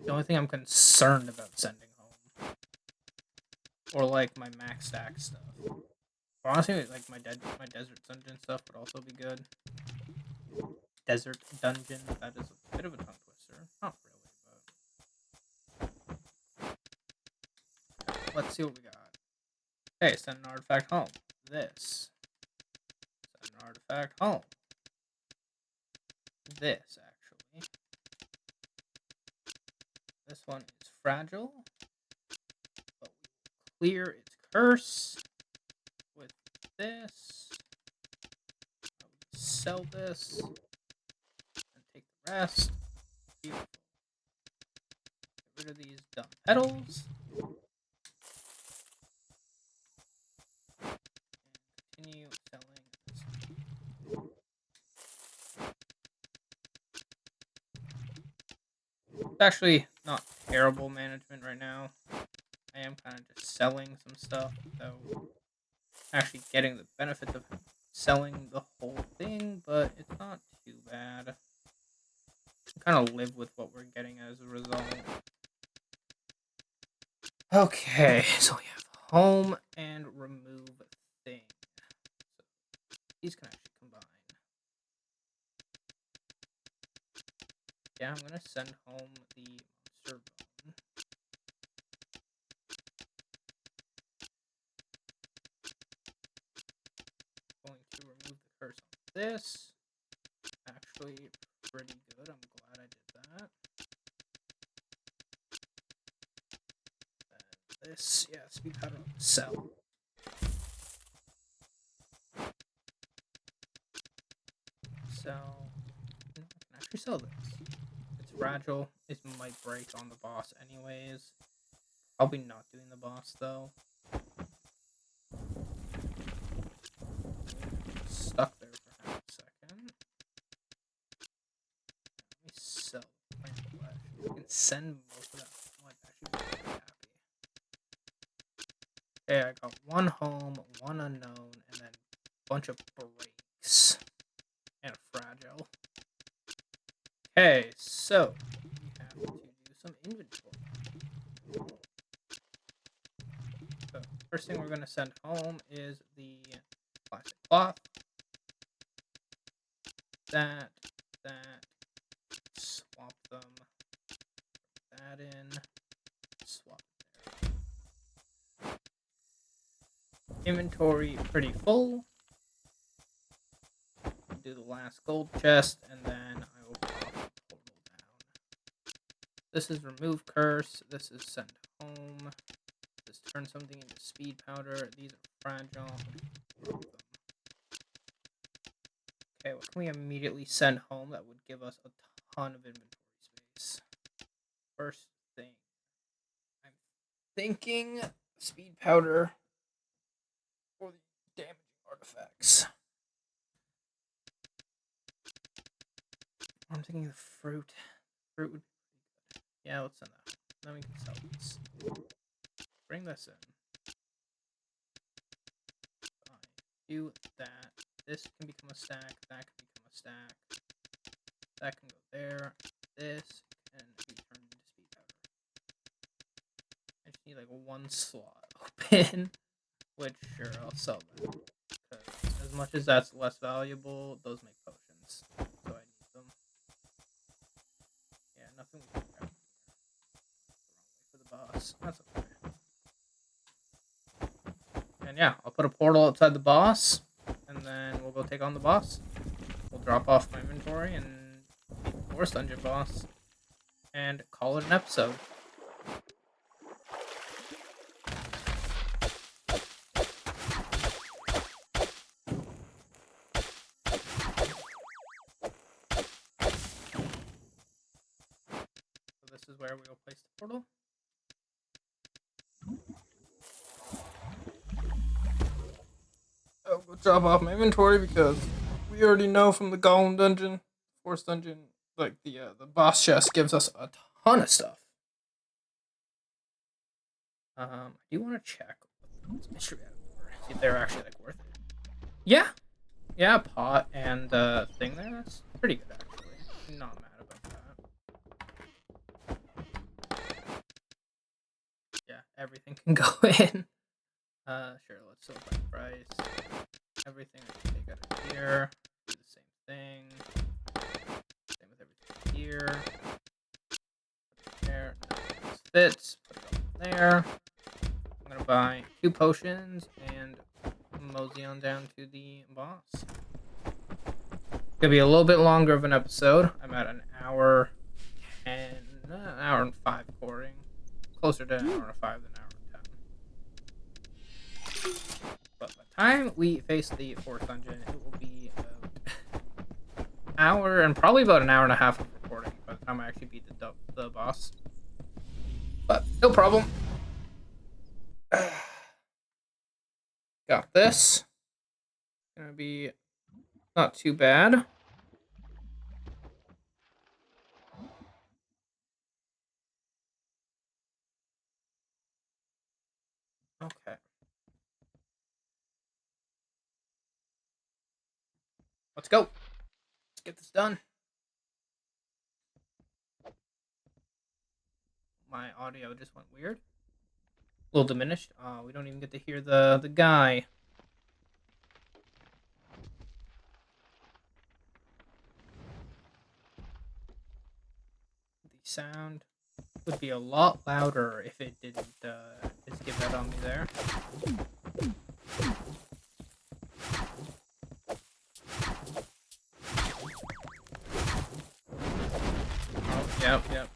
The only thing I'm concerned about sending home. Or like my max stack stuff. Or honestly, like my desert dungeon stuff would also be good. Desert dungeon, that is a bit of a tongue twister. Not really, but let's see what we got. Okay, send an artifact home. This. Send an artifact home. This, actually. This one is fragile. But we clear its curse with this. Sell this. And take the rest. Beautiful. Get rid of these dumb petals. And continue selling this. It's actually not terrible management right now. I am kind of just selling some stuff, so actually getting the benefit of selling the whole thing, but it's not too bad. Kind of live with what we're getting as a result. Okay, so we have home and remove thing. So these can actually combine. Yeah, I'm gonna send home the monster bone. Going to remove the curse on this. Actually, pretty good. I'm glad I did that. And this, yeah, speed powder on the cell. So, I can actually sell this. It's fragile. It might break on the boss anyways. Probably not doing the boss though. Stuck there for half a second. Let me sell plant flesh. I can send most of that. I'm actually very happy. Okay, I got one home, one unknown, and then a bunch of breaks. And a fragile. Okay, so we have to do some inventory. So first thing we're going to send home is the plastic cloth. That, swap them. That in, swap there. Inventory pretty full. Do the last gold chest, and then This is remove curse. This is send home. This turn something into speed powder. These are fragile. Okay, what can we immediately send home that would give us a ton of inventory space? First thing, I'm thinking speed powder for the damaging artifacts. I'm thinking the fruit. Fruit would be pretty good. Yeah, let's send that. Then we can sell this. Bring this in. Do that. This can become a stack. That can become a stack. That can go there. This can be turned into speed powder. I just need like one slot open, which sure I'll sell that. Because as much as that's less valuable, those make potions, so I need them. Yeah, nothing we can grab here. The wrong way for the boss. That's okay. And yeah, I'll put a portal outside the boss, and then we'll go take on the boss. We'll drop off my inventory and beat the forest dungeon boss, and call it an episode. So this is where we will place the portal. I'll go drop off my inventory because we already know from the Golem dungeon, forest dungeon, like the boss chest gives us a ton of stuff. I do want to check what's mystery out for, see if they're actually like worth it. Yeah, pot and thing there. That's pretty good actually. Not mad about that. Yeah, everything can go in. Sure. Let's sort by price. Everything I can take out of here. Do the same thing. Same with everything here. Put it there. None of this fits. Put it up there. I'm gonna buy 2 potions and mosey on down to the boss. It's gonna be a little bit longer of an episode. I'm at an hour and 5 coring. Closer to an hour and 5 than an hour and 10. But by the time we face the fourth dungeon, it will be about an hour and probably about an hour and a half of recording by the time I actually beat the boss. But no problem. Got this. Gonna be not too bad. Okay. Let's go. Let's get this done. My audio just went weird. A little diminished. We don't even get to hear the guy. The sound would be a lot louder if it didn't just give that on me there. Oh, yep.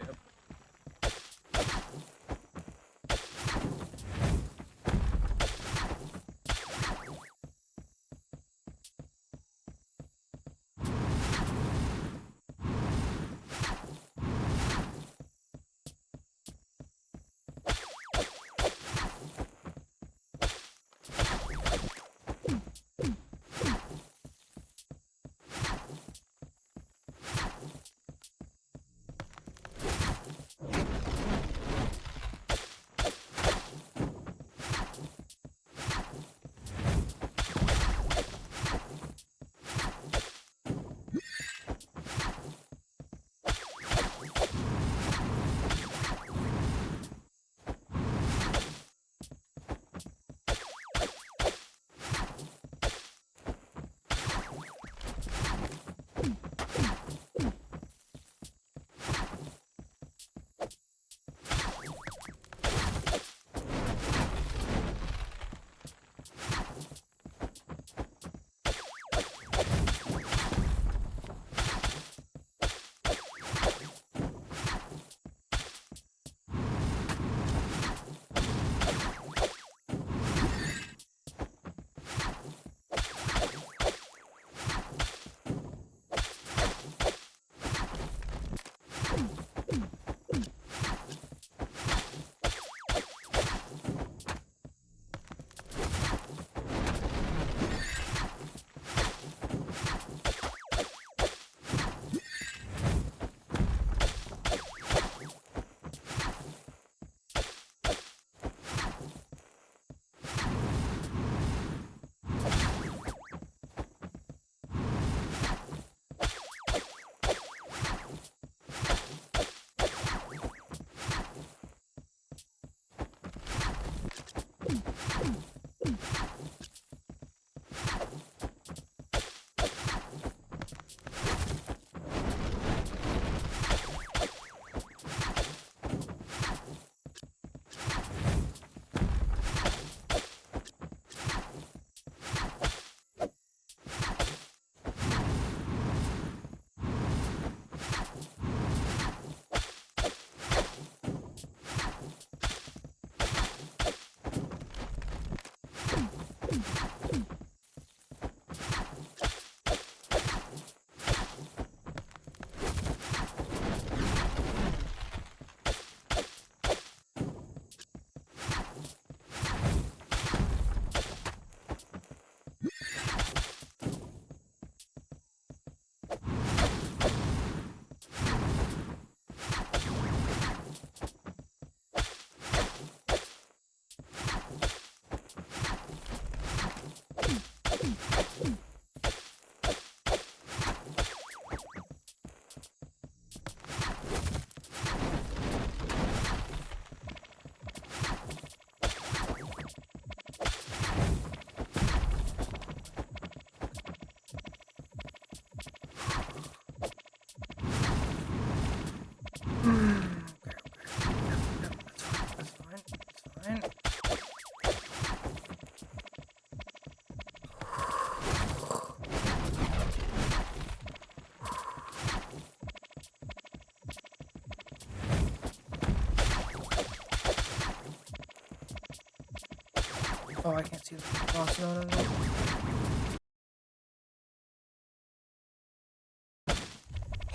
Oh, I can't see the boss. No.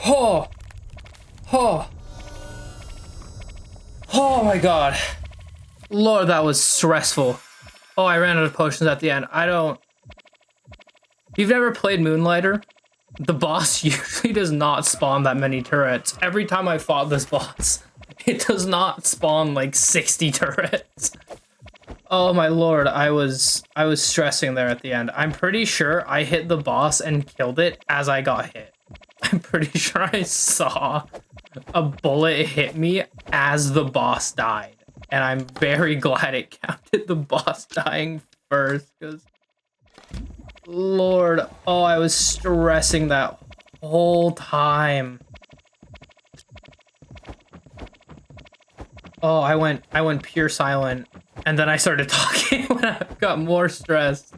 Oh! Oh! Oh my god. Lord, that was stressful. Oh, I ran out of potions at the end. If you've never played Moonlighter, the boss usually does not spawn that many turrets. Every time I fought this boss, it does not spawn like 60 turrets. Oh my lord, I was stressing there at the end. I'm pretty sure I hit the boss and killed it as I got hit. I'm pretty sure I saw a bullet hit me as the boss died. And I'm very glad it counted the boss dying first, because Lord, oh, I was stressing that whole time. Oh, I went pure silent, and then I started talking when I got more stressed.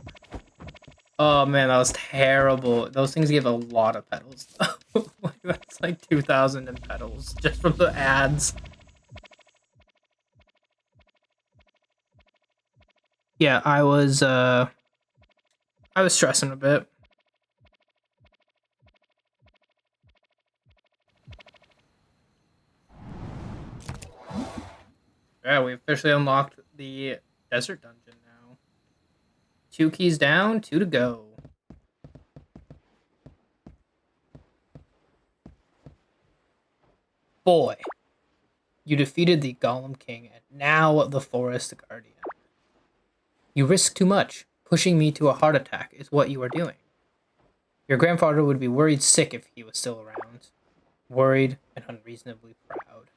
Oh man, that was terrible. Those things give a lot of petals. Like, that's like 2,000 in petals just from the ads. Yeah, I was stressing a bit. Yeah, we officially unlocked the desert dungeon now. 2 keys down, 2 to go. Boy, you defeated the Golem King and now the Forest Guardian. You risk too much. Pushing me to a heart attack is what you are doing. Your grandfather would be worried sick if he was still around. Worried and unreasonably proud.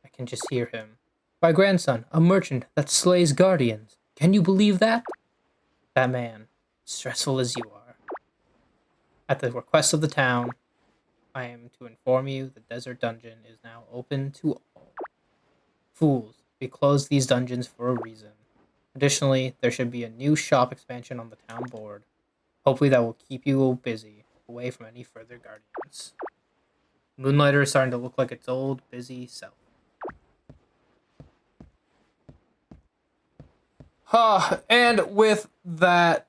I can just hear him. My grandson, a merchant that slays guardians. Can you believe that? That man, stressful as you are. At the request of the town, I am to inform you the desert dungeon is now open to all. Fools, we closed these dungeons for a reason. Additionally, there should be a new shop expansion on the town board. Hopefully that will keep you busy, away from any further guardians. Moonlighter is starting to look like its old, busy self. And with that,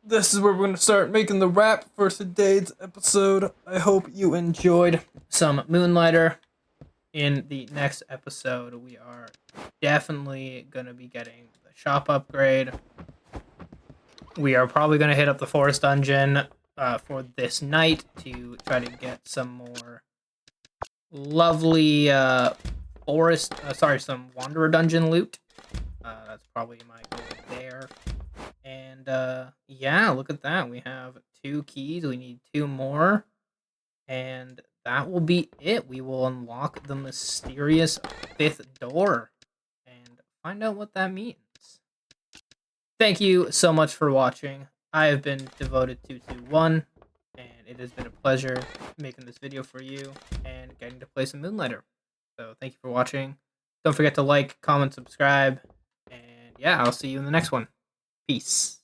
this is where we're going to start making the wrap for today's episode. I hope you enjoyed some Moonlighter. In the next episode, we are definitely going to be getting the shop upgrade. We are probably going to hit up the forest dungeon for this night to try to get some more lovely some wanderer dungeon loot. That's probably my goal there. And yeah, look at that. We have 2 keys. We need 2 more. And that will be it. We will unlock the mysterious 5th door and find out what that means. Thank you so much for watching. I have been Devoted221, and it has been a pleasure making this video for you and getting to play some Moonlighter. So thank you for watching. Don't forget to like, comment, subscribe, and yeah, I'll see you in the next one. Peace.